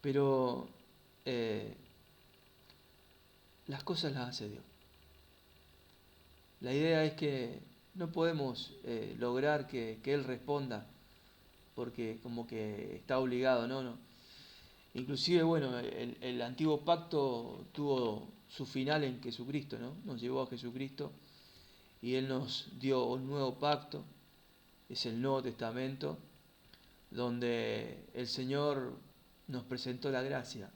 Pero las cosas las hace Dios. La idea es que no podemos lograr que Él responda porque como que está obligado, no. Inclusive, bueno, el antiguo pacto tuvo su final en Jesucristo, ¿no? Nos llevó a Jesucristo y Él nos dio un nuevo pacto, es el Nuevo Testamento, donde el Señor nos presentó la gracia,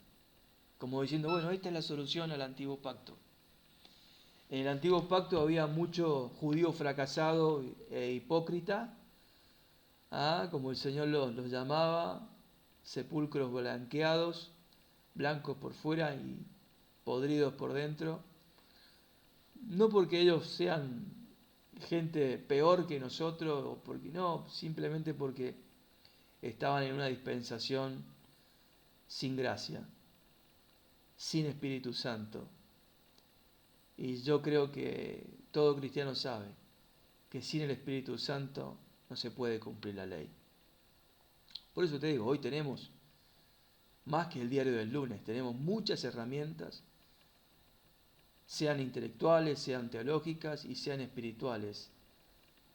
como diciendo, bueno, esta es la solución al antiguo pacto. En el antiguo pacto había mucho judío fracasado e hipócrita, como el Señor los llamaba, sepulcros blanqueados, blancos por fuera y podridos por dentro. No porque ellos sean gente peor que nosotros, o porque no, simplemente porque estaban en una dispensación sin gracia, sin Espíritu Santo. Y yo creo que todo cristiano sabe que sin el Espíritu Santo no se puede cumplir la ley. Por eso te digo, hoy tenemos más que el diario del lunes, tenemos muchas herramientas, sean intelectuales, sean teológicas y sean espirituales.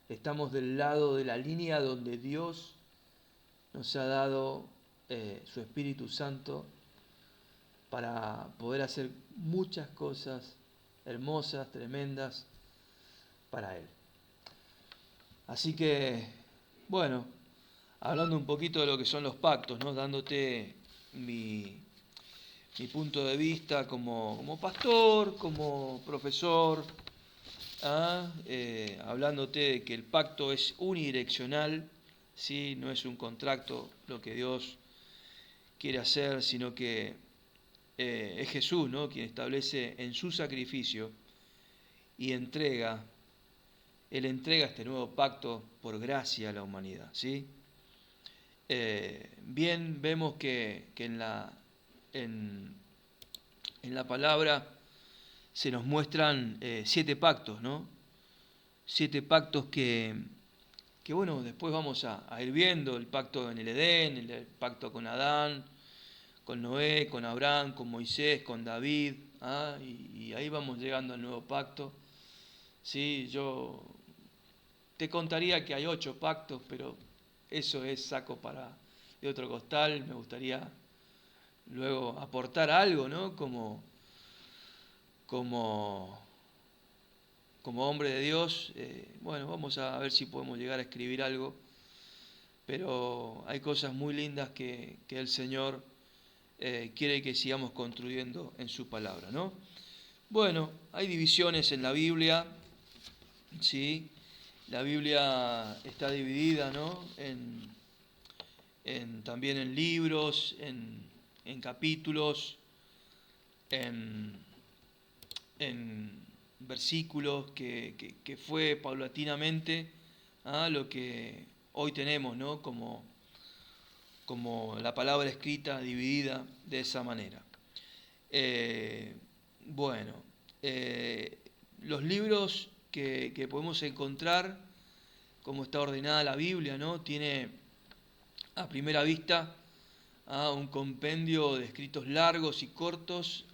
Estamos del lado de la línea donde Dios nos ha dado su Espíritu Santo para poder hacer muchas cosas hermosas, tremendas para Él. Así que, bueno, hablando un poquito de lo que son los pactos, ¿no? Dándote mi punto de vista como pastor, como profesor, hablándote de que el pacto es unidireccional, ¿sí? No es un contrato lo que Dios quiere hacer, sino que es Jesús, ¿no? Quien establece en su sacrificio y Él entrega este nuevo pacto por gracia a la humanidad, ¿sí? Bien vemos que en la palabra se nos muestran 7 pactos, ¿no? 7 pactos que bueno, después vamos a ir viendo, el pacto en el Edén, el pacto con Adán, con Noé, con Abraham, con Moisés, con David, y ahí vamos llegando al nuevo pacto. Sí, yo te contaría que hay 8 pactos, pero eso es saco de otro costal. Me gustaría luego aportar algo, ¿no? Como hombre de Dios, bueno, vamos a ver si podemos llegar a escribir algo, pero hay cosas muy lindas que el Señor quiere que sigamos construyendo en su palabra, ¿no? Bueno, hay divisiones en la Biblia, ¿sí? La Biblia está dividida, ¿no? También en libros, en capítulos, en versículos que fue paulatinamente lo que hoy tenemos, ¿no? Como la palabra escrita dividida de esa manera. Bueno, los libros que podemos encontrar, como está ordenada la Biblia, ¿no? Tiene a primera vista un compendio de escritos largos y cortos,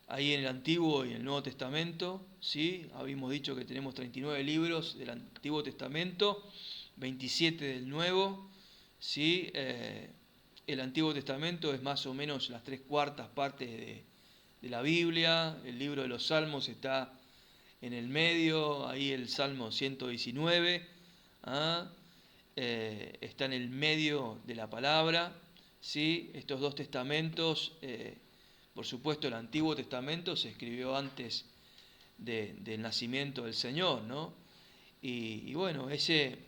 ahí en el Antiguo y en el Nuevo Testamento, ¿sí? Habíamos dicho que tenemos 39 libros del Antiguo Testamento, 27 del Nuevo, ¿sí? El Antiguo Testamento es más o menos las 3/4 partes de la Biblia. El libro de los Salmos está en el medio, ahí el Salmo 119, está en el medio de la palabra, ¿sí? Estos 2 testamentos, por supuesto el Antiguo Testamento se escribió antes del nacimiento del Señor, ¿no? Y bueno, ese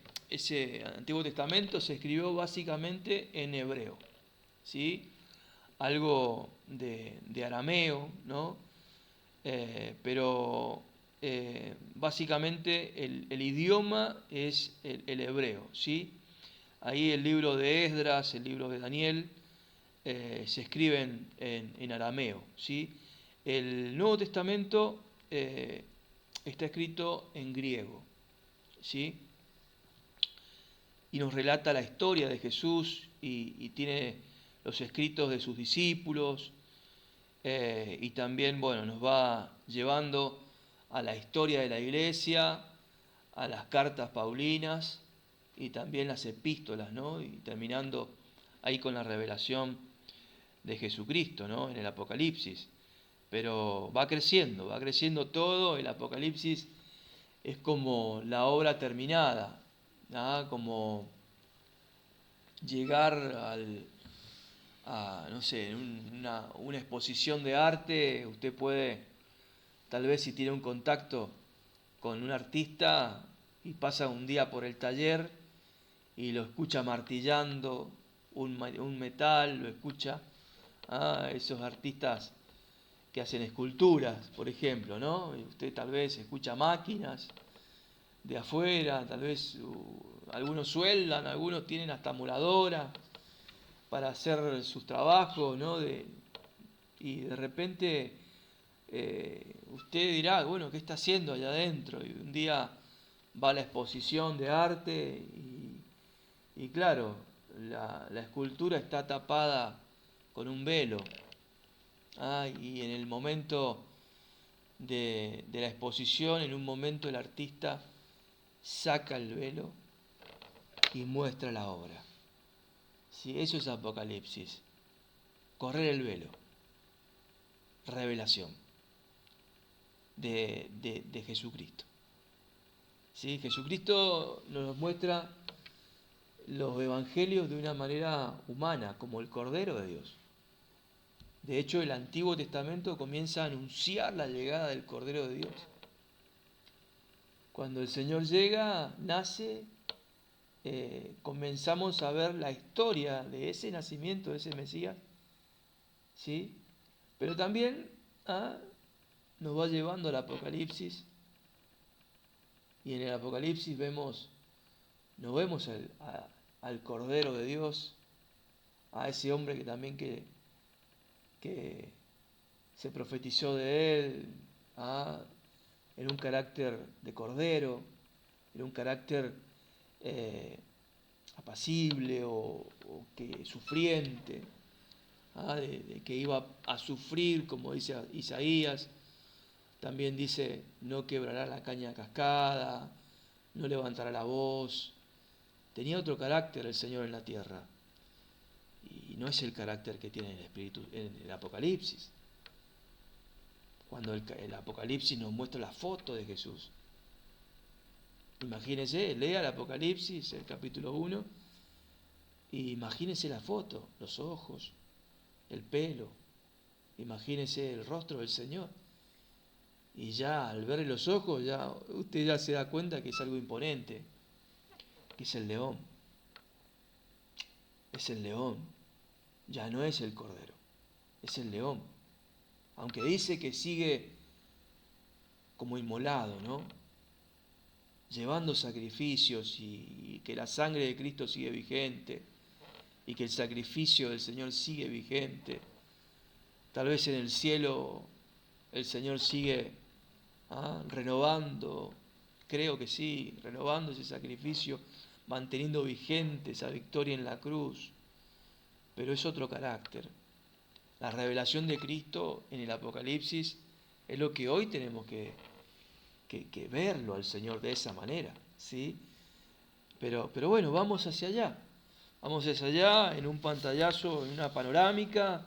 Antiguo Testamento se escribió básicamente en hebreo, ¿sí? Algo de arameo, ¿no? Pero básicamente el idioma es el hebreo, ¿sí? Ahí el libro de Esdras, el libro de Daniel, se escriben en arameo, ¿sí? El Nuevo Testamento está escrito en griego, ¿sí? Y nos relata la historia de Jesús y tiene los escritos de sus discípulos, y también, bueno, nos va llevando a la historia de la iglesia, a las cartas paulinas y también las epístolas, ¿no? Y terminando ahí con la revelación de Jesucristo, ¿no? En el Apocalipsis. Pero va creciendo todo. El Apocalipsis es como la obra terminada, ¿no? Como llegar no sé, una exposición de arte. Usted puede, tal vez si tiene un contacto con un artista y pasa un día por el taller y lo escucha martillando un metal, lo escucha, esos artistas que hacen esculturas, por ejemplo, ¿no? Y usted tal vez escucha máquinas de afuera, tal vez algunos sueldan, algunos tienen hasta moladora para hacer sus trabajos, ¿no? Y de repente usted dirá, bueno, ¿qué está haciendo allá adentro? Y un día va a la exposición de arte y claro, la escultura está tapada con un velo. Y en el momento de la exposición, en un momento el artista saca el velo y muestra la obra. Sí, eso es Apocalipsis. Correr el velo. Revelación de Jesucristo. ¿Sí? Jesucristo nos muestra los evangelios de una manera humana, como el Cordero de Dios. De hecho, el Antiguo Testamento comienza a anunciar la llegada del Cordero de Dios. Cuando el Señor llega, nace, comenzamos a ver la historia de ese nacimiento, de ese Mesías, ¿sí? Pero también nos va llevando al Apocalipsis, y en el Apocalipsis no vemos al Cordero de Dios, a ese hombre que también que se profetizó de él, en un carácter de cordero, en un carácter apacible o que sufriente, de que iba a sufrir, como dice Isaías. También dice, no quebrará la caña cascada, no levantará la voz. Tenía otro carácter el Señor en la tierra. Y no es el carácter que tiene el Espíritu en el Apocalipsis. Cuando el Apocalipsis nos muestra la foto de Jesús. Imagínese, lea el Apocalipsis, el capítulo 1, y imagínese la foto, los ojos, el pelo. Imagínese el rostro del Señor. Y ya al ver los ojos, usted ya se da cuenta que es algo imponente, que es el león. Es el león, ya no es el cordero, es el león. Aunque dice que sigue como inmolado, ¿no? Llevando sacrificios y que la sangre de Cristo sigue vigente y que el sacrificio del Señor sigue vigente. Tal vez en el cielo el Señor sigue renovando, creo que sí, renovando ese sacrificio, manteniendo vigente esa victoria en la cruz. Pero es otro carácter. La revelación de Cristo en el Apocalipsis es lo que hoy tenemos que verlo al Señor de esa manera, ¿sí? Pero bueno, vamos hacia allá en un pantallazo, en una panorámica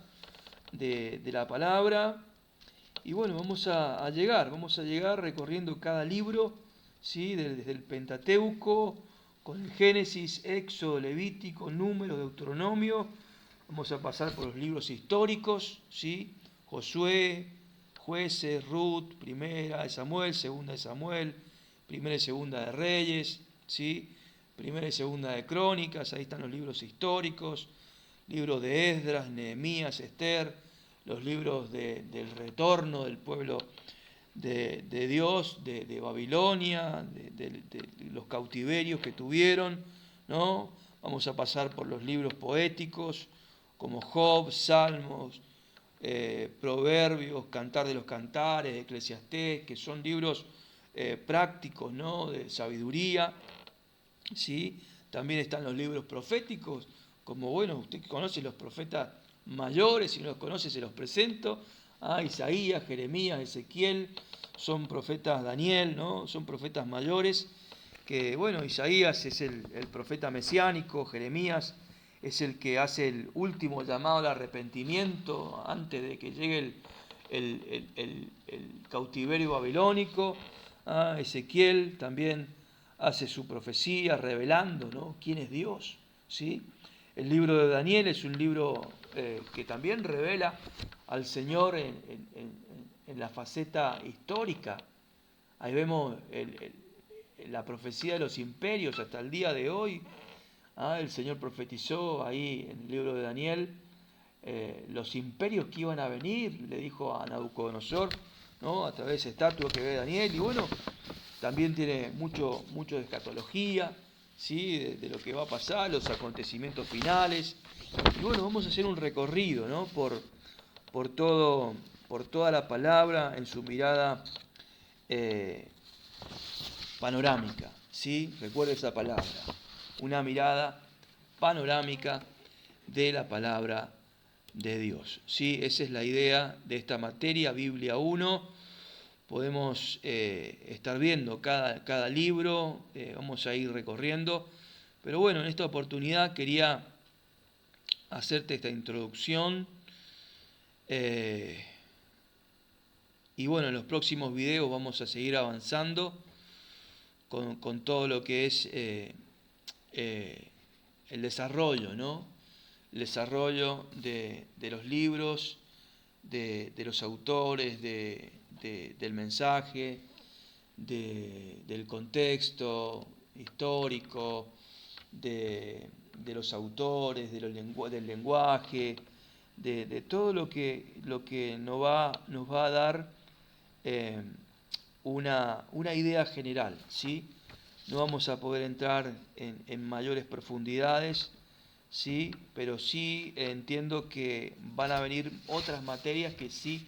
de la palabra. Y bueno, vamos a llegar recorriendo cada libro, ¿sí? Desde el Pentateuco, con el Génesis, Éxodo, Levítico, Número, Deuteronomio. Vamos a pasar por los libros históricos, ¿sí? Josué, Jueces, Ruth, Primera de Samuel, Segunda de Samuel, Primera y Segunda de Reyes, ¿sí? Primera y Segunda de Crónicas, ahí están los libros históricos, libros de Esdras, Nehemías, Esther, los libros del retorno del pueblo de Dios, de Babilonia, de los cautiverios que tuvieron, ¿no? Vamos a pasar por los libros poéticos, como Job, Salmos, Proverbios, Cantar de los Cantares, Eclesiastés, que son libros prácticos, ¿no? De sabiduría, ¿sí? También están los libros proféticos, como, bueno, usted conoce los profetas mayores, si no los conoce se los presento, Isaías, Jeremías, Ezequiel, son profetas Daniel, ¿no? Son profetas mayores, que bueno, Isaías es el profeta mesiánico, Jeremías es el que hace el último llamado al arrepentimiento antes de que llegue el cautiverio babilónico. Ezequiel también hace su profecía revelando, ¿no?, quién es Dios, ¿sí? El libro de Daniel es un libro que también revela al Señor en la faceta histórica. Ahí vemos la profecía de los imperios hasta el día de hoy. El Señor profetizó ahí en el libro de Daniel los imperios que iban a venir, le dijo a Nabucodonosor, ¿no?, a través de esa estatua que ve Daniel. Y bueno, también tiene mucho de escatología, ¿sí?, de lo que va a pasar, los acontecimientos finales. Y bueno, vamos a hacer un recorrido, ¿no?, por toda la palabra en su mirada panorámica, ¿sí? Recuerda esa palabra, una mirada panorámica de la palabra de Dios, ¿sí? Esa es la idea de esta materia, Biblia 1. Podemos estar viendo cada libro, vamos a ir recorriendo, pero bueno, en esta oportunidad quería hacerte esta introducción y bueno, en los próximos videos vamos a seguir avanzando con todo lo que es el desarrollo, ¿no? El desarrollo de los libros, de los autores, del mensaje, del contexto histórico, de los autores, del lenguaje, de todo lo que nos va a dar una idea general, ¿sí? No vamos a poder entrar en mayores profundidades, ¿sí? Pero sí entiendo que van a venir otras materias que sí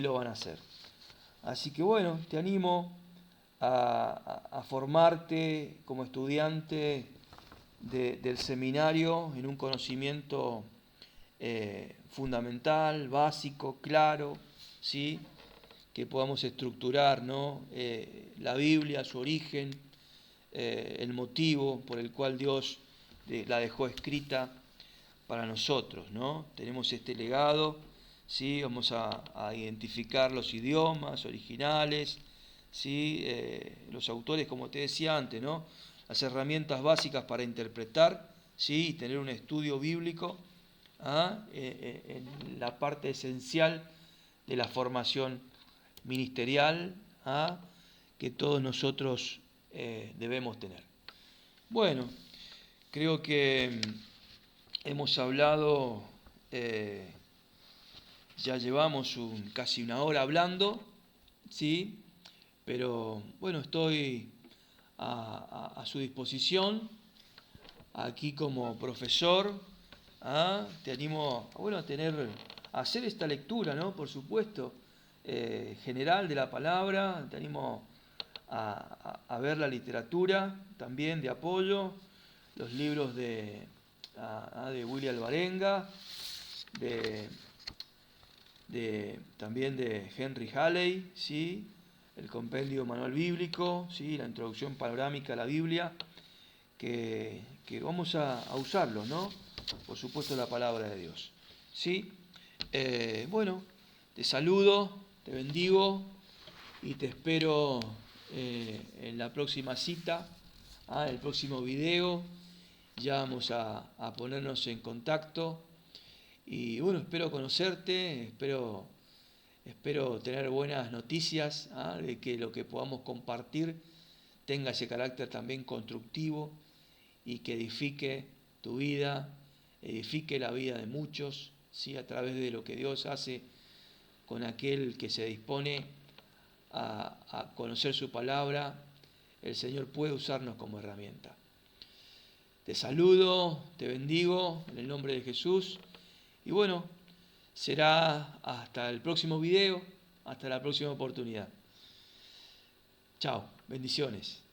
lo van a hacer. Así que bueno, te animo a formarte como estudiante del seminario en un conocimiento fundamental, básico, claro, ¿sí? Que podamos estructurar, ¿no?, la Biblia, su origen, el motivo por el cual Dios la dejó escrita para nosotros, ¿no? Tenemos este legado, ¿sí? Vamos a identificar los idiomas originales, ¿sí? Los autores, como te decía antes, ¿no?, las herramientas básicas para interpretar, ¿sí?, y tener un estudio bíblico en la parte esencial de la formación ministerial que todos nosotros debemos tener. Bueno, creo que hemos hablado, ya llevamos casi una hora hablando, ¿sí? Pero bueno, estoy a su disposición aquí como profesor. Te animo a hacer esta lectura, ¿no?, por supuesto, general de la palabra. Te animo a ver la literatura también de apoyo, los libros de Willy Alvarenga, también de Henry Halley, ¿sí?, el compendio manual bíblico, ¿sí?, la introducción panorámica a la Biblia, que vamos a usarlo, ¿no? Por supuesto, la palabra de Dios, ¿sí? Bueno, te saludo, te bendigo y te espero en la próxima cita, el próximo video. Ya vamos a ponernos en contacto y bueno, espero conocerte, espero tener buenas noticias, de que lo que podamos compartir tenga ese carácter también constructivo y que edifique tu vida, edifique la vida de muchos, ¿sí?, a través de lo que Dios hace con aquel que se dispone a conocer su palabra. El Señor puede usarnos como herramienta. Te saludo, te bendigo en el nombre de Jesús y bueno, será hasta el próximo video, hasta la próxima oportunidad. Chao, bendiciones.